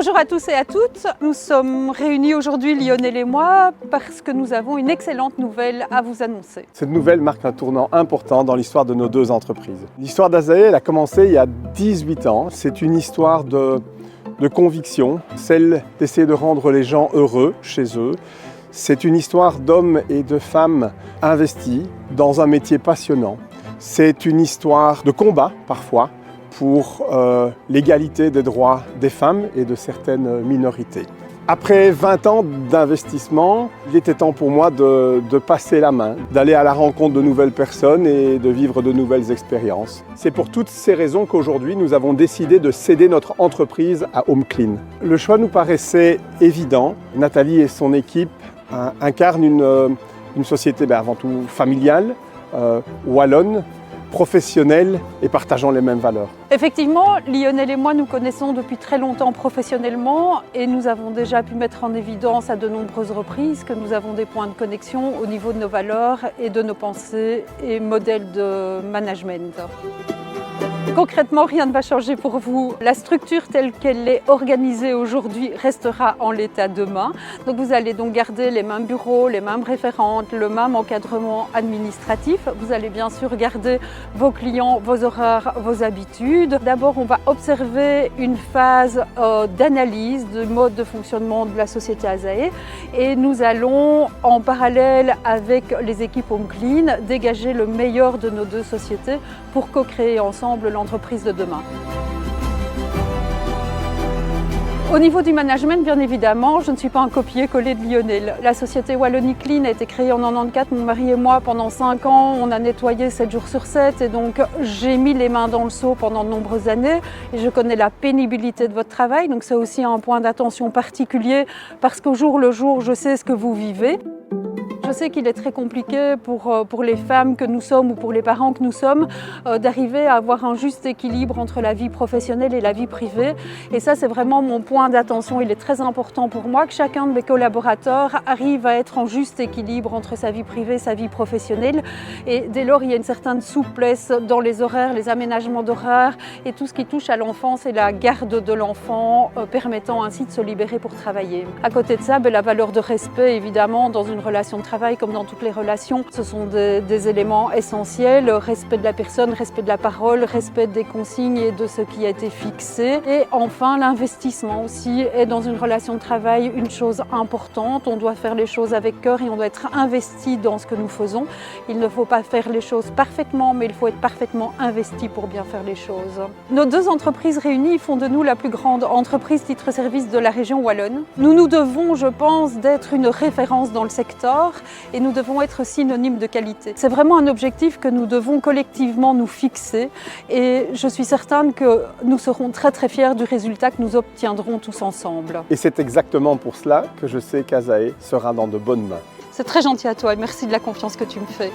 Bonjour à tous et à toutes. Nous sommes réunis aujourd'hui, Lionel et moi, parce que nous avons une excellente nouvelle à vous annoncer. Cette nouvelle marque un tournant important dans l'histoire de nos deux entreprises. L'histoire d'Azaé, elle a commencé il y a 18 ans. C'est une histoire de conviction, celle d'essayer de rendre les gens heureux chez eux. C'est une histoire d'hommes et de femmes investis dans un métier passionnant. C'est une histoire de combat parfois pour l'égalité des droits des femmes et de certaines minorités. Après 20 ans d'investissement, il était temps pour moi de passer la main, d'aller à la rencontre de nouvelles personnes et de vivre de nouvelles expériences. C'est pour toutes ces raisons qu'aujourd'hui, nous avons décidé de céder notre entreprise à Home Clean. Le choix nous paraissait évident. Nathalie et son équipe incarnent une société avant tout familiale, wallonne, professionnels et partageant les mêmes valeurs. Effectivement, Lionel et moi nous connaissons depuis très longtemps professionnellement et nous avons déjà pu mettre en évidence à de nombreuses reprises que nous avons des points de connexion au niveau de nos valeurs et de nos pensées et modèles de management. Concrètement, rien ne va changer pour vous. La structure telle qu'elle est organisée aujourd'hui restera en l'état demain. Donc vous allez donc garder les mêmes bureaux, les mêmes référentes, le même encadrement administratif. Vous allez bien sûr garder vos clients, vos horaires, vos habitudes. D'abord, on va observer une phase d'analyse du mode de fonctionnement de la société Azaé et nous allons, en parallèle avec les équipes Home Clean, dégager le meilleur de nos deux sociétés pour co-créer ensemble l'entreprise de demain. Au niveau du management, bien évidemment, je ne suis pas un copier-coller de Lionel. La société Wallonie Clean a été créée en 1994, mon mari et moi, pendant 5 ans. On a nettoyé 7 jours sur 7 et donc j'ai mis les mains dans le seau pendant de nombreuses années et je connais la pénibilité de votre travail. Donc c'est aussi un point d'attention particulier parce qu'au jour le jour, je sais ce que vous vivez. Je sais qu'il est très compliqué pour les femmes que nous sommes ou pour les parents que nous sommes d'arriver à avoir un juste équilibre entre la vie professionnelle et la vie privée. Et ça, c'est vraiment mon point d'attention. Il est très important pour moi que chacun de mes collaborateurs arrive à être en juste équilibre entre sa vie privée et sa vie professionnelle. Et dès lors, il y a une certaine souplesse dans les horaires, les aménagements d'horaires et tout ce qui touche à l'enfance et la garde de l'enfant, permettant ainsi de se libérer pour travailler. À côté de ça, la valeur de respect, évidemment, dans une relation de travail, comme dans toutes les relations, ce sont des éléments essentiels, respect de la personne, respect de la parole, respect des consignes et de ce qui a été fixé. Et enfin, l'investissement aussi est dans une relation de travail une chose importante. On doit faire les choses avec cœur et on doit être investi dans ce que nous faisons. Il ne faut pas faire les choses parfaitement, mais il faut être parfaitement investi pour bien faire les choses. Nos deux entreprises réunies font de nous la plus grande entreprise titre-service de la région wallonne. Nous nous devons, je pense, d'être une référence dans le secteur et nous devons être synonymes de qualité. C'est vraiment un objectif que nous devons collectivement nous fixer et je suis certaine que nous serons très très fiers du résultat que nous obtiendrons tous ensemble. Et c'est exactement pour cela que je sais qu'Azaé sera dans de bonnes mains. C'est très gentil à toi et merci de la confiance que tu me fais.